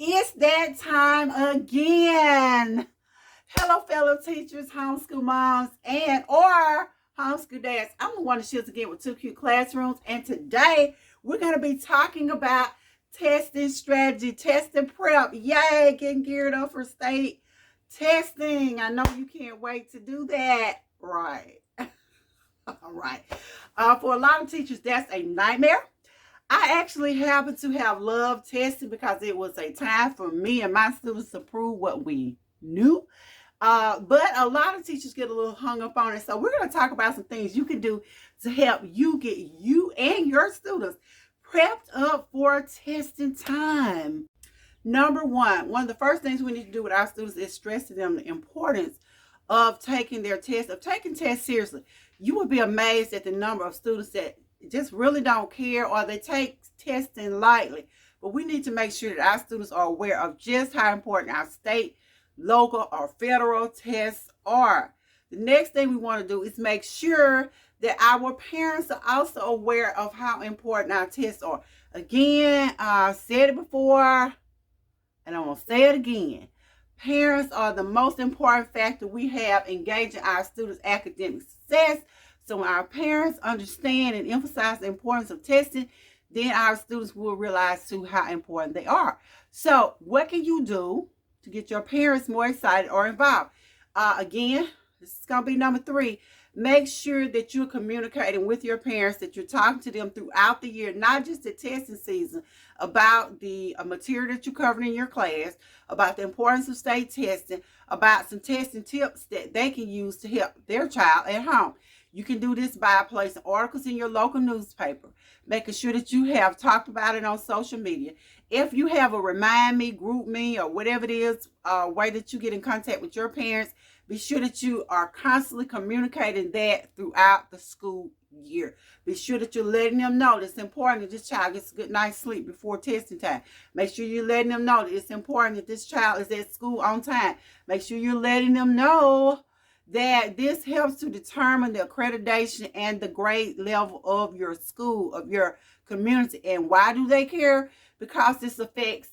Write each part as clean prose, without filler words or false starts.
It's that time again. Hello, fellow teachers, homeschool moms, and or homeschool dads. I'm the one that shoots again with 2 cute classrooms, and today we're going to be talking about testing strategy, testing prep. Yay, getting geared up for state testing. I know you can't wait to do that. Right. All right. For a lot of teachers, that's a nightmare. I actually happen to have loved testing because it was a time for me and my students to prove what we knew. But a lot of teachers get a little hung up on it. So we're going to talk about some things you can do to help you get you and your students prepped up for testing time. Number one of the first things we need to do with our students is stress to them the importance of taking their test, of taking tests seriously. You will be amazed at the number of students that just really don't care or they take testing lightly. But we need to make sure that our students are aware of just how important our state, local, or federal tests are. The next thing we want to do is make sure that our parents are also aware of how important our tests are. Again, I said it before, and I'm going to say it again. Parents are the most important factor we have engaging our students' academic success. So when our parents understand and emphasize the importance of testing, then our students will realize too how important they are. So what can you do to get your parents more excited or involved? Again, this is going to be number 3. Make sure that you're communicating with your parents, that you're talking to them throughout the year, not just the testing season, about the material that you're covering in your class, about the importance of state testing, about some testing tips that they can use to help their child at home. You can do this by placing articles in your local newspaper, making sure that you have talked about it on social media. If you have a remind me, group me, or whatever it is, way that you get in contact with your parents, be sure that you are constantly communicating that throughout the school year. Be sure that you're letting them know that it's important that this child gets a good night's sleep before testing time. Make sure you're letting them know that it's important that this child is at school on time. Make sure you're letting them know that this helps to determine the accreditation and the grade level of your school, of your community. And why do they care? Because this affects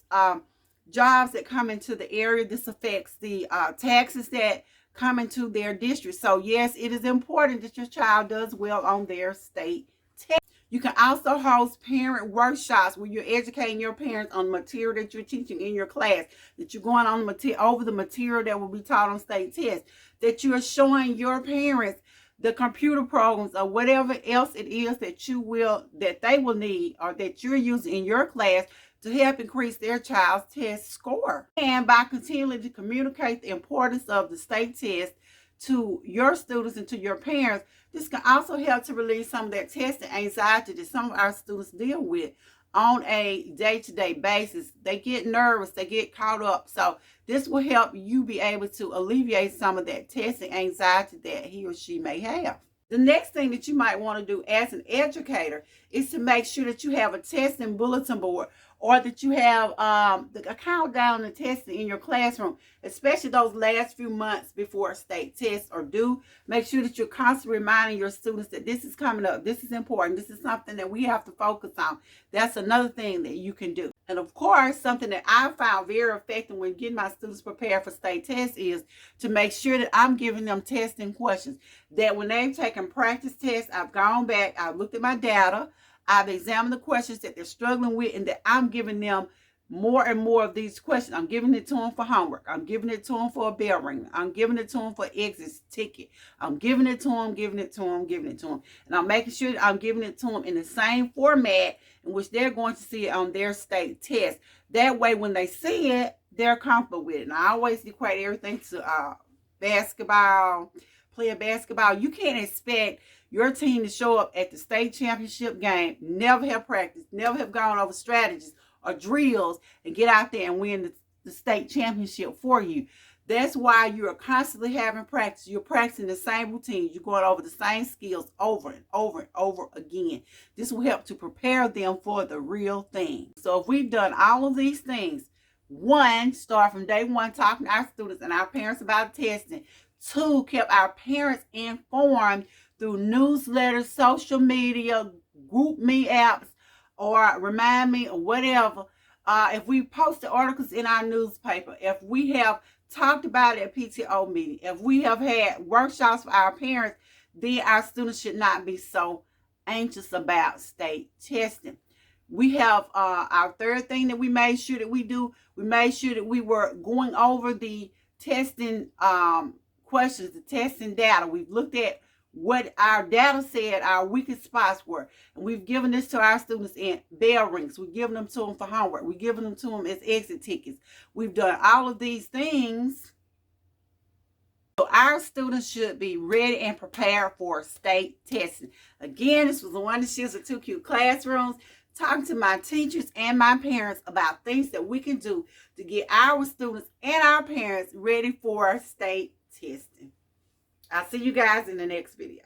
jobs that come into the area. This affects the taxes that come into their district. So yes, it is important that your child does well on their state test. You can also host parent workshops where you're educating your parents on the material that you're teaching in your class, that you're going on over the material that will be taught on state tests, that you're showing your parents the computer programs or whatever else it is that they will need or that you're using in your class to help increase their child's test score. And by continuing to communicate the importance of the state test to your students and to your parents, this can also help to relieve some of that testing anxiety that some of our students deal with on a day-to-day basis. They get nervous, they get caught up. So this will help you be able to alleviate some of that testing anxiety that he or she may have. The next thing that you might want to do as an educator is to make sure that you have a testing bulletin board, or that you have a countdown to testing in your classroom, especially those last few months before state tests are due. Make sure that you're constantly reminding your students that this is coming up, this is important, this is something that we have to focus on. That's another thing that you can do. And of course, something that I found very effective when getting my students prepared for state tests is to make sure that I'm giving them testing questions. That when they've taken practice tests, I've gone back, I've looked at my data, I've examined the questions that they're struggling with, and that I'm giving them more and more of these questions. I'm giving it to them for homework. I'm giving it to them for a bell ring. I'm giving it to them for exit ticket. I'm giving it to them, giving it to them, giving it to them. And I'm making sure that I'm giving it to them in the same format in which they're going to see it on their state test. That way, when they see it, they're comfortable with it. And I always equate everything to basketball, playing basketball. You can't expect your team to show up at the state championship game, never have practiced, never have gone over strategies or drills, and get out there and win the state championship for you. That's why you're constantly having practice. You're practicing the same routines. You're going over the same skills over and over and over again. This will help to prepare them for the real thing. So if we've done all of these things, 1, start from day 1 talking to our students and our parents about testing. 2, kept our parents informed through newsletters, social media, group me apps, or remind me, or whatever, if we posted articles in our newspaper, if we have talked about it at PTO meeting, if we have had workshops for our parents, then our students should not be so anxious about state testing. We have our third thing that we made sure that we do. We made sure that we were going over the testing questions, the testing data. We've looked at what our data said our weakest spots were. And we've given this to our students in bell rings. We've given them to them for homework. We've given them to them as exit tickets. We've done all of these things. So our students should be ready and prepared for state testing. Again, this was the One Shields with Two Cute Classrooms, talking to my teachers and my parents about things that we can do to get our students and our parents ready for state testing. I'll see you guys in the next video.